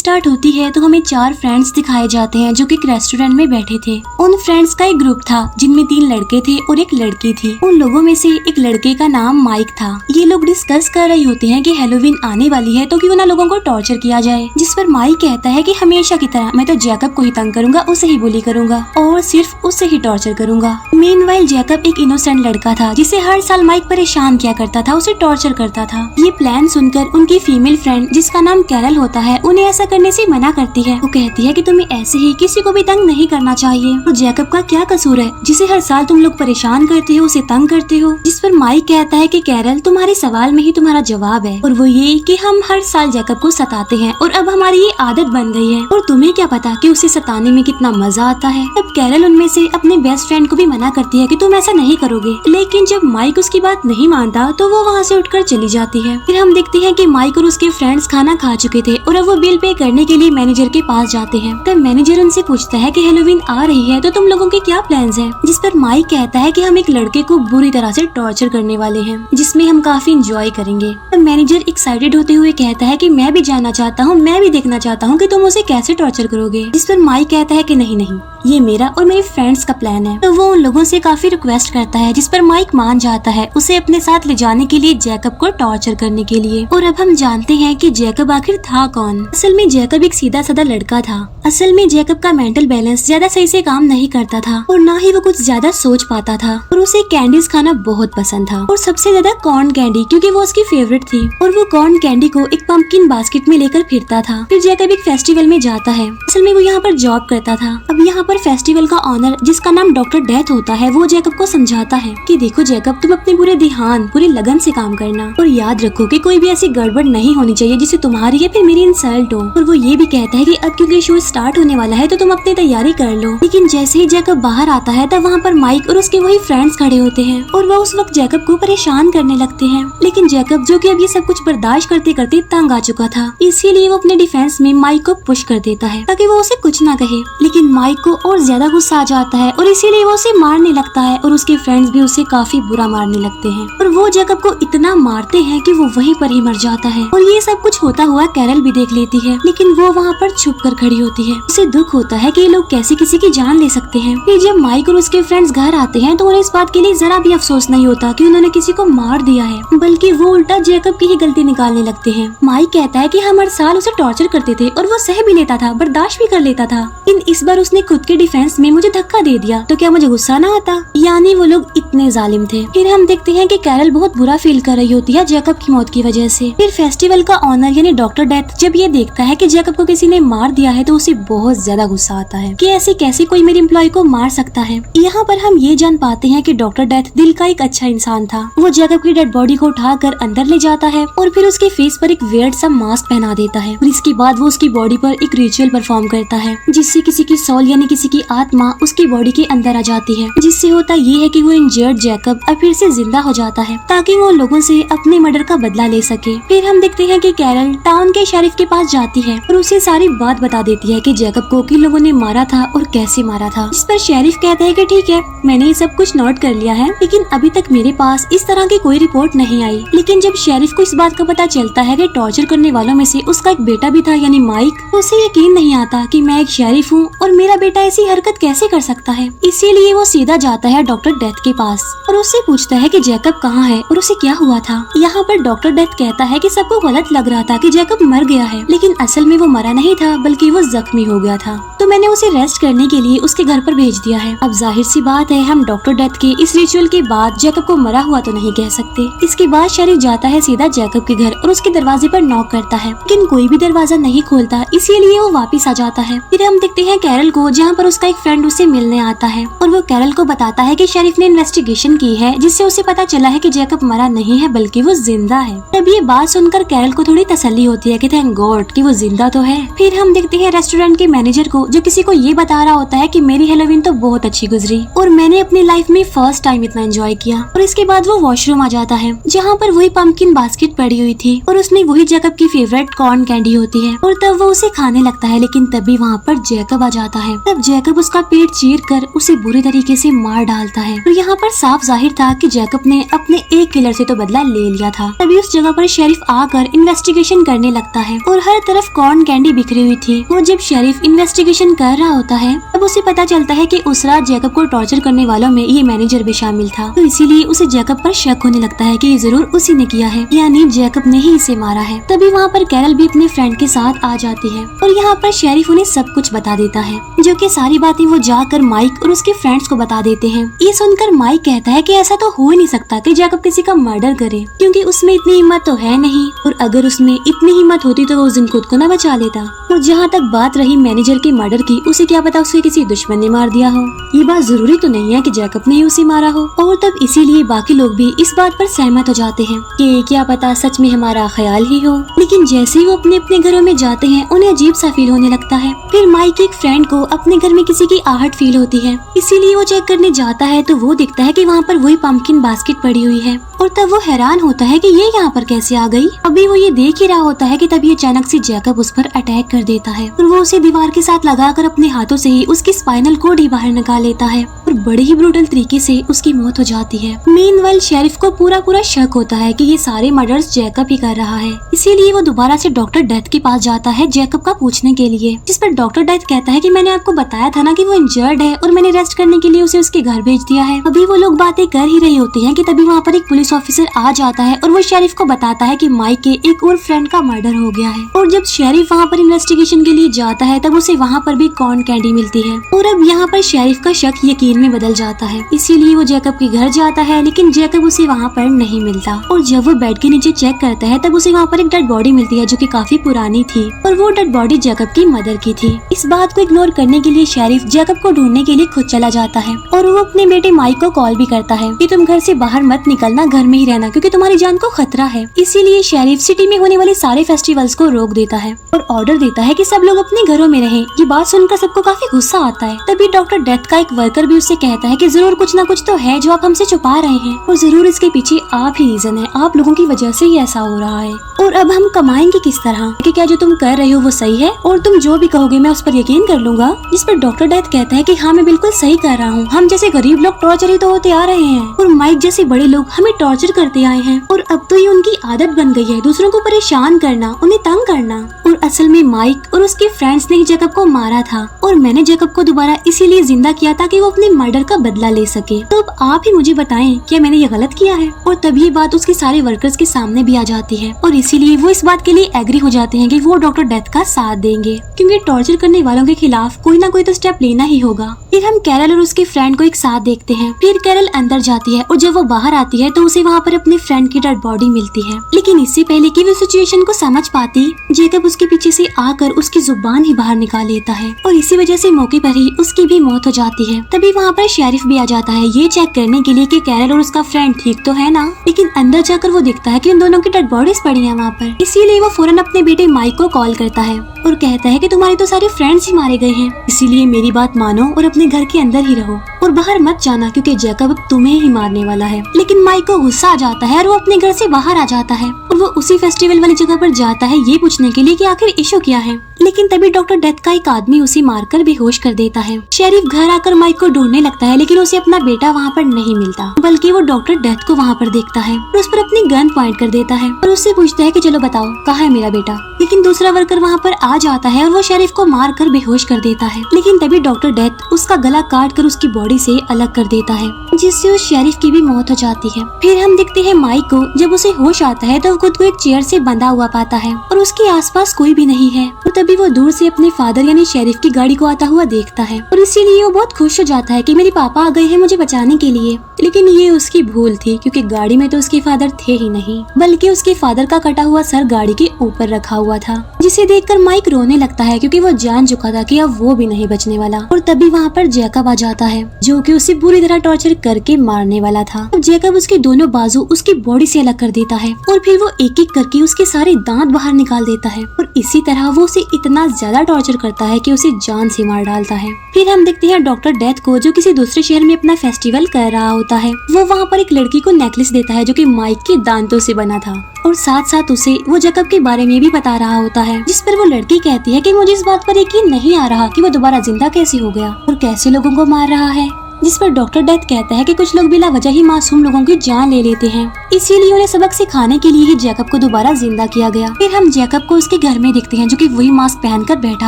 Start होती है तो हमें 4 फ्रेंड्स दिखाए जाते हैं जो कि एक रेस्टोरेंट में बैठे थे। उन फ्रेंड्स का एक ग्रुप था जिनमें 3 लड़के थे और एक लड़की थी। उन लोगों में से एक लड़के का नाम माइक था। ये लोग डिस्कस कर रहे होते हैं कि हेलोवीन आने वाली है तो क्यों ना लोगों को टॉर्चर किया जाए, जिस पर माइक कहता है कि हमेशा की तरह मैं तो जैकब को ही तंग करूंगा, उसे ही बुली करूंगा और सिर्फ उसे ही टॉर्चर करूंगा। मीनवाइल जैकब एक इनोसेंट लड़का था जिसे हर साल माइक परेशान किया करता था, उसे टॉर्चर करता था। ये प्लान सुनकर उनकी फीमेल फ्रेंड जिसका नाम कैरल होता है उन्हें ऐसा करने से मना करती है। वो कहती है कि तुम्हें ऐसे ही किसी को भी तंग नहीं करना चाहिए और जैकब का क्या कसूर है जिसे हर साल तुम लोग परेशान करते हो, उसे तंग करते हो। जिस पर माइक कहता है कि कैरल तुम्हारे सवाल में ही तुम्हारा जवाब है और वो ये कि हम हर साल जैकब को सताते हैं और अब हमारी ये आदत बन गई है और तुम्हें क्या पता कि उसे सताने में कितना मजा आता है। तब कैरल उनमें से अपने बेस्ट फ्रेंड को भी मना करती है कि तुम ऐसा नहीं करोगे, लेकिन जब माइक उसकी बात नहीं मानता तो वो वहाँ से उठकर चली जाती है। फिर हम देखते हैं कि माइक और उसके फ्रेंड्स खाना खा चुके थे और अब वो बिल पे करने के लिए मैनेजर के पास जाते हैं। तब मैनेजर उनसे पूछता है कि हेलोवीन आ रही है तो तुम लोगों के क्या प्लान्स हैं? जिस पर माइक कहता है कि हम एक लड़के को बुरी तरह से टॉर्चर करने वाले हैं जिसमें हम काफी इंजॉय करेंगे। तब मैनेजर एक्साइटेड होते हुए कहता है कि मैं भी जानना चाहता हूँ, मैं भी देखना चाहता हूँ कि तुम उसे कैसे टॉर्चर करोगे। जिस पर माइक कहता है कि नहीं नहीं, ये मेरा और मेरे फ्रेंड्स का प्लान है। तो वो उन लोगों से काफी रिक्वेस्ट करता है जिस पर माइक मान जाता है उसे अपने साथ ले जाने के लिए जैकब को टॉर्चर करने के लिए। और अब हम जानते हैं कि जैकब आखिर था कौन। असल में जैकब एक सीधा साधा लड़का था। असल में जैकब का मेंटल बैलेंस ज्यादा सही से काम नहीं करता था और ना ही वो कुछ ज्यादा सोच पाता था और उसे कैंडीज खाना बहुत पसंद था और सबसे ज्यादा कॉर्न कैंडी, क्योंकि वो उसकी फेवरेट थी। और वो कॉर्न कैंडी को एक पंपकिन बास्केट में लेकर फिरता था। फिर जैकब एक फेस्टिवल में जाता है। असल में वो यहाँ पर जॉब करता था। अब यहाँ पर फेस्टिवल का ऑनर जिसका नाम डॉक्टर डेथ होता है वो जैकब को समझाता है कि देखो जैकब, तुम अपने पूरे ध्यान पूरी लगन से काम करना और याद रखो कि कोई भी ऐसी गड़बड़ नहीं होनी चाहिए जिससे तुम्हारी या फिर मेरी इंसल्ट हो। और वो ये भी कहता है कि अब क्योंकि शो स्टार्ट होने वाला है तो तुम अपनी तैयारी कर लो। लेकिन जैसे ही जैकब बाहर आता है तब वहाँ पर माइक और उसके वही फ्रेंड्स खड़े होते हैं और वो उस वक्त जैकब को परेशान करने लगते हैं। लेकिन जैकब जो कि अब ये सब कुछ बर्दाश्त करते करते तंग आ चुका था, इसीलिए वो अपने डिफेंस में माइक को पुश कर देता है ताकि वो उसे कुछ ना कहे। लेकिन माइक को और ज्यादा गुस्सा आ जाता है और इसीलिए वो उसे मारने लगता है और उसके फ्रेंड्स भी उसे काफी बुरा मारने लगते हैं और वो जैकब को इतना मारते हैं कि वो वहीं पर ही मर जाता है। और ये सब कुछ होता हुआ कैरल भी देख लेती है, लेकिन वो वहाँ पर छुप कर खड़ी होती है। उसे दुख होता है कि ये लोग कैसे किसी की जान ले सकते हैं। फिर जब माइक और उसके फ्रेंड्स घर आते हैं तो उन्हें इस बात के लिए जरा भी अफसोस नहीं होता कि उन्होंने किसी को मार दिया है, बल्कि वो उल्टा जैकब की ही गलती निकालने लगते हैं। माइक कहता है कि हम हर साल उसे टॉर्चर करते थे और वो सह भी लेता था, बर्दाश्त भी कर लेता था, लेकिन इस बार उसने खुद के डिफेंस में मुझे धक्का दे दिया तो क्या मुझे गुस्सा ना आता? यानी वो लोग इतने जालिम थे। फिर हम देखते हैं कि कैरल बहुत बुरा फील कर रही होती है जैकब की मौत की वजह से। फिर फेस्टिवल का ऑनर यानी डॉक्टर डेथ जब ये देखता है कि जैकब को किसी ने मार दिया है तो उसे बहुत ज्यादा गुस्सा आता है कि ऐसे कैसे कोई मेरे एम्प्लॉय को मार सकता है। यहाँ पर हम ये जान पाते हैं कि डॉक्टर डेथ दिल का एक अच्छा इंसान था। वो जैकब की डेड बॉडी को उठाकर अंदर ले जाता है और फिर उसके फेस पर एक वियर्ड सा मास्क पहना देता है और इसके बाद वो उसकी बॉडी पर एक रिचुअल परफॉर्म करता है जिससे किसी की सोल यानी किसी की आत्मा उसकी बॉडी के अंदर आ जाती है। जिससे होता ये है कि वो इंजर्ड जैकब अब फिर से जिंदा हो जाता है ताकि वो लोगों से अपने मर्डर का बदला ले सके। फिर हम देखते हैं कि कैरल टाउन के शेरिफ के पास जाती है और उसे सारी बात बता देती है कि जैकब को किन लोगों ने मारा था और कैसे मारा था। जिस पर शेरिफ कहता है कि ठीक है, मैंने ये सब कुछ नोट कर लिया है, लेकिन अभी तक मेरे पास इस तरह की कोई रिपोर्ट नहीं आई। लेकिन जब शेरिफ को इस बात का पता चलता है कि टॉर्चर करने वालों में से उसका एक बेटा भी था यानी माइक, तो उसे यकीन नहीं आता कि मैं एक शेरिफ हूँ और मेरा बेटा ऐसी हरकत कैसे कर सकता है। इसीलिए वो सीधा जाता है डॉक्टर डेथ के पास और उससे पूछता है कि जैकब कहाँ है और उसे क्या हुआ था। यहाँ पर डॉक्टर डेथ कहता है कि सबको गलत लग रहा था कि जैकब मर गया है, लेकिन असल में वो मरा नहीं था बल्कि वो जख्मी हो गया था, तो मैंने उसे रेस्ट करने के लिए उसके घर पर भेज दिया है। अब जाहिर सी बात है हम डॉक्टर डेथ के इस रिचुअल के बाद जैकब को मरा हुआ तो नहीं कह सकते। इसके बाद शेरिफ जाता है सीधा जैकब के घर और उसके दरवाजे पर नॉक करता है, लेकिन कोई भी दरवाजा नहीं खोलता, इसीलिए वो वापस आ जाता है। फिर हम देखते हैं कैरल को जहाँ पर उसका एक फ्रेंड उससे मिलने आता है और वो कैरल को बताता है कि शेरिफ ने इन्वेस्टिगेशन की है जिससे उसे पता चला है कि जैकब मरा नहीं है बल्कि वो जिंदा है। तब ये बात सुनकर कैरल को थोड़ी तसल्ली होती है कि थैंक गॉड कि वो जिंदा तो है। फिर हम देखते हैं रेस्टोरेंट रेस्टोरेंट के मैनेजर को, जो किसी को ये बता रहा होता है कि मेरी हेलोवीन तो बहुत अच्छी गुजरी और मैंने अपनी लाइफ में फर्स्ट टाइम इतना एंजॉय किया। और इसके बाद वो वॉशरूम आ जाता है जहाँ पर वही पंपकिन बास्केट पड़ी हुई थी और उसमें वही जैकब की फेवरेट कॉर्न कैंडी होती है और तब वो उसे खाने लगता है। लेकिन तभी वहाँ पर जैकब आ जाता है। तब जैकब उसका पेट चीर कर उसे बुरी तरीके से मार डालता है। और यहाँ पर साफ जाहिर था कि जैकब ने अपने एक किलर से तो बदला ले लिया था। तभी उस जगह पर शेरिफ आकर इन्वेस्टिगेशन करने लगता है और हर तरफ कॉर्न कैंडी बिखरी हुई थी। और जब शेरिफ इन्वेस्टिगेशन कर रहा होता है तब उसे पता चलता है कि उस रात जैकब को टॉर्चर करने वालों में ये मैनेजर भी शामिल था। तो इसीलिए उसे जैकब पर शक होने लगता है कि ये जरूर उसी ने किया है, यानी जैकब ने ही इसे मारा है। तभी वहाँ पर कैरल भी अपने फ्रेंड के साथ आ जाती है और यहाँ पर शेरिफ उन्हें सब कुछ बता देता है, जो कि सारी बातें वो जाकर माइक और उसके फ्रेंड्स को बता देते हैं। ये सुनकर माइक कहता है कि ऐसा तो हो ही नहीं सकता कि जैकब किसी का मर्डर करे, क्योंकि उसमें इतनी हिम्मत तो है नहीं, और अगर उसमें इतनी हिम्मत होती तो वो उस दिन खुद को न बचा लेता। और जहाँ तक बात रही मैनेजर के मर्डर की, उसे क्या पता उसे किसी दुश्मन ने मार दिया हो। ये बात जरूरी तो नहीं है कि जैकब ने ही उसे मारा हो। और तब इसीलिए बाकी लोग भी इस बात पर सहमत हो जाते हैं कि क्या पता सच में हमारा ख्याल ही हो। लेकिन जैसे ही वो अपने अपने घरों में जाते हैं उन्हें अजीब सा फील होने लगता है। फिर माइक एक फ्रेंड को अपने घर में किसी की आहट फील होती है, इसीलिए वो चेक करने जाता है तो वो दिखता है कि वहाँ पर वही पंपकिन बास्केट पड़ी हुई है। और तब वो हैरान होता है कि ये यहाँ पर कैसे आ गई। अभी वो ये देख ही रहा होता है कि तभी अचानक से जैकब उस पर अटैक कर देता है और वो उसे दीवार के साथ लगाकर अपने हाथों से ही उसकी स्पाइनल कोड ही बाहर निकाल लेता है और बड़े ही ब्रूटल तरीके से उसकी मौत हो जाती है। मीनवाइल शेरिफ को पूरा शक होता है कि ये सारे मर्डर्स जैकब ही कर रहा है, इसीलिए वो दोबारा से डॉक्टर डेथ के पास जाता है जैकब का पूछने के लिए, जिस पर डॉक्टर डेथ कहता है कि मैंने आपको बताया था ना कि वो इंजर्ड है और मैंने रेस्ट करने के लिए उसे उसके घर भेज दिया है। अभी वो लोग बातें कर ही रही होती हैं कि तभी वहाँ पर एक पुलिस ऑफिसर आ जाता है और वो शेरिफ को बताता है कि माइक के एक और फ्रेंड का मर्डर हो गया है। और जब शेरिफ वहाँ पर इन्वेस्टिगेशन के लिए जाता है तब उसे वहाँ पर भी कॉर्न कैंडी मिलती है और अब यहाँ पर शेरिफ का शक यकीन में बदल जाता है, इसीलिए वो जैकब के घर जाता है। लेकिन जैकब उसे वहाँ पर नहीं मिलता और जब वो बेड के नीचे चेक करता है तब उसे वहाँ पर एक डेड बॉडी मिलती है जो कि काफी पुरानी थी और वो डेड बॉडी जैकब की मदर की थी। इस बात को इग्नोर करने के लिए शेरिफ जैकब को ढूंढने के लिए खुद चला जाता है और वो अपने बेटे माइक को कॉल भी करता है कि तुम घर से बाहर मत निकलना, घर में ही रहना क्योंकि तुम्हारी जान को खतरा है। इसीलिए शेरिफ सिटी में होने वाले सारे फेस्टिवल्स को रोक देता है और ऑर्डर देता है कि सब लोग अपने घरों में रहें। ये बात सुनकर सबको काफी गुस्सा आता है। तभी डॉक्टर डेथ का एक वर्कर भी उससे कहता है कि जरूर कुछ ना कुछ तो है जो आप हमसे छुपा रहे हैं और जरूर इसके पीछे आप ही रीजन है, आप लोगों की वजह से ही ऐसा हो रहा है। और अब हम कमाएंगे किस तरह, कि क्या जो तुम कर रहे हो वो सही है और तुम जो भी कहोगे मैं उस पर यकीन कर लूंगा। जिस पर डॉक्टर डेथ कहता है कि हाँ मैं बिल्कुल सही कर रहा हूँ, हम जैसे गरीब लोग टॉर्चर ही तो होते आ रहे हैं और माइक जैसे बड़े लोग हमें टॉर्चर करते आए हैं और अब तो ये उनकी आदत बन गई है दूसरों को परेशान करना, उन्हें तंग करना। और असल में माइक और उसके फ्रेंड्स ने जैकब को मारा था और मैंने जैकब को दोबारा इसीलिए जिंदा किया था कि वो अपने मर्डर का बदला ले सके। तो अब आप ही मुझे बताएं क्या मैंने ये गलत किया है। और तभी ये बात उसके सारे वर्कर्स के सामने भी आ जाती है और इसीलिए वो इस बात के लिए एग्री हो जाते हैं कि वो डॉक्टर डेथ का साथ देंगे, क्योंकि टॉर्चर करने वालों के खिलाफ कोई ना कोई तो स्टेप लेना ही होगा। फिर हम कैरल और उसके फ्रेंड को एक साथ देखते हैं। फिर कैरल अंदर जाती है और जब वो बाहर आती है तो उसे वहाँ पर अपने फ्रेंड की डेड बॉडी मिलती है। लेकिन इससे पहले कि वो सिचुएशन को समझ पाती, जैकब उसके पीछे से आकर उसकी जुबान ही बाहर निकाल लेता है और इसी वजह से मौके पर ही उसकी भी मौत हो जाती है। तभी वहाँ पर शेरिफ भी आ जाता है ये चेक करने के लिए कि कैरल और उसका फ्रेंड ठीक तो है ना। लेकिन अंदर जाकर वो देखता है कि उन दोनों की डेड बॉडीज पड़ी है वहाँ पर। इसीलिए वो फौरन अपने बेटे माइक को कॉल करता है और कहता है कि तुम्हारे तो सारे फ्रेंड्स ही मारे गए हैं, इसीलिए मेरी बात मानो और अपने घर के अंदर ही रहो और बाहर मत जाना क्योंकि जैकब अब तुम्हें ही मारने वाला है। लेकिन माइक को गुस्सा आ जाता है और वो अपने घर से बाहर आ जाता है और वो उसी फेस्टिवल वाली जगह पर जाता है ये पूछने के लिए कि आखिर इशू क्या है। लेकिन तभी डॉक्टर डेथ का एक आदमी उसे मारकर बेहोश कर देता है। शेरिफ घर आकर माइक को ढूंढने लगता है लेकिन उसे अपना बेटा वहाँ पर नहीं मिलता, बल्कि वो डॉक्टर डेथ को वहाँ पर देखता है और उस पर अपनी गन पॉइंट कर देता है और उससे पूछता है कि चलो बताओ कहाँ है मेरा बेटा। लेकिन दूसरा वर्कर वहाँ पर आ जाता है और वो शेरिफ को मार कर बेहोश कर देता है। लेकिन तभी डॉक्टर डेथ उसका गला काट कर उसकी बॉडी से अलग कर देता है, जिससे उस शेरिफ की भी मौत हो जाती है। फिर हम देखते हैं माइक को, जब उसे होश आता है तो वो खुद को एक चेयर से बंधा हुआ पाता है और उसके आसपास कोई भी नहीं है। और तभी वो दूर से अपने फादर यानी शेरिफ की गाड़ी को आता हुआ देखता है और इसीलिए वो बहुत खुश हो जाता है कि मेरे पापा आ गए हैं मुझे बचाने के लिए। लेकिन ये उसकी भूल थी क्योंकि गाड़ी में तो उसके फादर थे ही नहीं, बल्कि उसके फादर का कटा हुआ सर गाड़ी के ऊपर रखा हुआ था, जिस इसे देखकर माइक रोने लगता है क्योंकि वो जान चुका था कि अब वो भी नहीं बचने वाला। और तभी वहाँ पर जैकब आ जाता है जो कि उसे बुरी तरह टॉर्चर करके मारने वाला था। अब जैकब उसके दोनों बाजू उसकी बॉडी से अलग कर देता है और फिर वो एक एक करके उसके सारे दांत बाहर निकाल देता है और इसी तरह वो उसे इतना ज्यादा टॉर्चर करता है कि उसे जान से मार डालता है। फिर हम देखते हैं डॉक्टर डेथ को जो किसी दूसरे शहर में अपना फेस्टिवल कर रहा होता है। वो वहाँ पर एक लड़की को नेकलेस देता है जो कि माइक के दांतों से बना था और साथ साथ उसे वो जैकब के बारे में भी बता रहा होता है, जिस पर वो लड़की कहती है कि मुझे इस बात पर यकीन नहीं आ रहा कि वो दोबारा जिंदा कैसे हो गया और कैसे लोगों को मार रहा है। जिस पर डॉक्टर डेथ कहता है कि कुछ लोग बिला वजह ही मासूम लोगों की जान ले लेते हैं, इसीलिए उन्हें सबक सिखाने के लिए ही जैकब को दोबारा जिंदा किया गया। फिर हम जैकब को उसके घर में देखते हैं जो कि वही मास्क पहनकर बैठा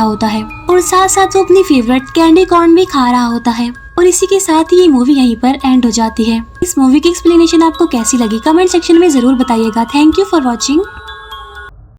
होता है और साथ साथ वो अपनी फेवरेट कैंडी कॉर्न भी खा रहा होता है। और इसी के साथ ही ये मूवी यहीं पर एंड हो जाती है। इस मूवी की एक्सप्लेनेशन आपको कैसी लगी कमेंट सेक्शन में जरूर बताइएगा। Thank you for watching.